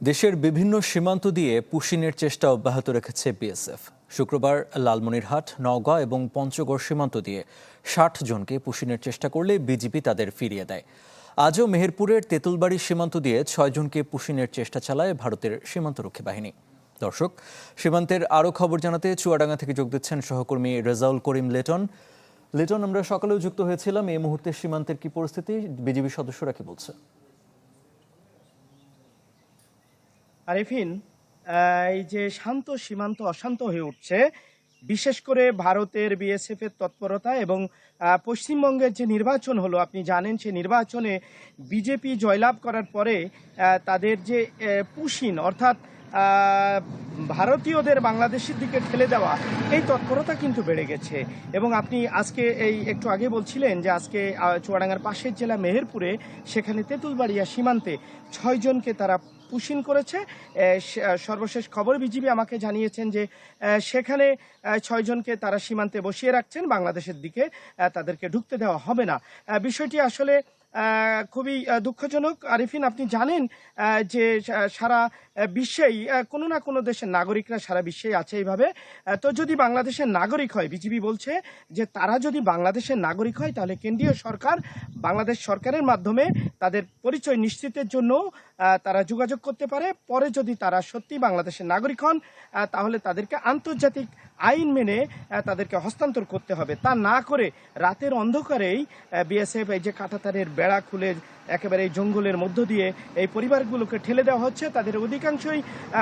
দেশের বিভিন্ন সীমান্ত দিয়ে পুশিনের চেষ্টা অব্যাহত রেখেছে বিএসএফ। শুক্রবার লালমনিরহাট, নওগাঁ এবং পঞ্চগড় সীমান্ত দিয়ে ৬০ জনকে পুশিনের চেষ্টা করলে বিজিবি তাদের ফিরিয়ে দেয়। আজও মেহেরপুরের তেঁতুলবাড়ি সীমান্ত দিয়ে ৬ জনকে পুশিনের চেষ্টা চালায় ভারতের সীমান্তরক্ষী বাহিনী। দর্শক, সীমান্তের আরও খবর জানাতে চুয়াডাঙ্গা থেকে যোগ দিচ্ছেন সহকর্মী রেজাউল করিম লিটন। লিটন, আমরা সকালেও যুক্ত হয়েছিলাম। এই মুহূর্তে সীমান্তের কি পরিস্থিতি, বিজিবি সদস্যরা কি বলছে? আরিফিন, এই যে শান্ত সীমান্ত অশান্ত হয়ে উঠছে, বিশেষ করে ভারতের বিএসএফ এর তৎপরতা এবং পশ্চিমবঙ্গের যে নির্বাচন হলো, আপনি জানেন সে নির্বাচনে বিজেপি জয়লাভ করার পরে তাদের যে পুশিন অর্থাৎ ভারতীয়দের বাংলাদেশের দিকে ঠেলে দেওয়া, এই তৎপরতা কিন্তু বেড়ে গেছে। এবং আপনি আজকে এই একটু আগে বলছিলেন যে আজকে চুয়াডাঙ্গার পাশের জেলা মেহেরপুরে, সেখানে তেঁতুলবাড়িয়া সীমান্তে ৬ জনকে তারা পুশিন করেছে। সর্বশেষ খবর বিজিবি আমাকে জানিয়েছেন যে সেখানে ৬ জনকে তারা সীমান্তে বসিয়ে রাখছেন, বাংলাদেশের দিকে তাদেরকে ঢুকতে দেওয়া হবে না। বিষয়টি আসলে খুবই দুঃখজনক। আরিফিন, আপনি জানেন যে সারা বিশ্বেই কোনো না কোনো দেশের নাগরিকরা সারা বিশ্বেই আছে এইভাবে। তো যদি বাংলাদেশের নাগরিক হয়, বিজিবি বলছে যে তারা যদি বাংলাদেশের নাগরিক হয়, তাহলে কেন্দ্রীয় সরকার বাংলাদেশ সরকারের মাধ্যমে তাদের পরিচয় নিশ্চিতের জন্য তারা যোগাযোগ করতে পারে। পরে যদি তারা সত্যি বাংলাদেশের নাগরিক হন, তাহলে তাদেরকে আন্তর্জাতিক আইন মেনে তাদেরকে হস্তান্তর করতে হবে। তা না করে রাতের অন্ধকারেই বিএসএফ এই যে কাঁটাতারের বেড়া খুলে একেবারে এই জঙ্গলের মধ্য দিয়ে এই পরিবারগুলোকে ঠেলে দেওয়া হচ্ছে। তাদের অধিকাংশই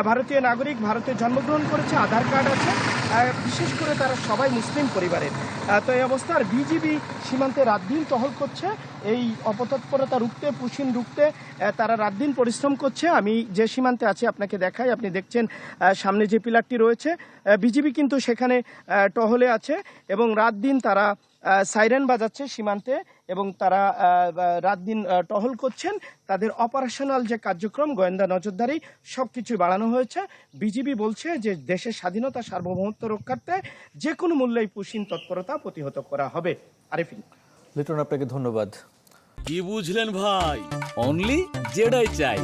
ভারতীয় নাগরিক, ভারতে জন্মগ্রহণ করেছে, আধার কার্ড আছে, বিশেষ করে তারা সবাই মুসলিম পরিবারের। তো এই অবস্থার বিজিবি সীমান্তে রাত দিন টহল করছে, এই অপতৎপরতা রুখতে, পুশিন রুখতে তারা রাত দিন পরিশ্রম করছে। আমি যে সীমান্তে আছি আপনাকে দেখাই। আপনি দেখছেন সামনে যে পিলারটি রয়েছে, বিজিবি কিন্তু সেখানে টহলে আছে এবং রাত দিন তারা সাইরেন বাজাচ্ছে সীমান্তে এবং তারা রাত দিন টহল করছেন। তাদের অপারেশনাল যে কার্যক্রম, গোয়েন্দা নজরদারি, সবকিছুই বাড়ানো হয়েছে। বিজিবি বলছে যে দেশের স্বাধীনতা সার্বভৌমত্ব রক্ষার্থে যে কোনো মূল্যেই পুশিন তৎপরতা প্রতিহত করা হবে। আরিফিন। লিটন, আপনাকে ধন্যবাদ। কি বুঝলেন ভাই? অনলি যেটাই চাই।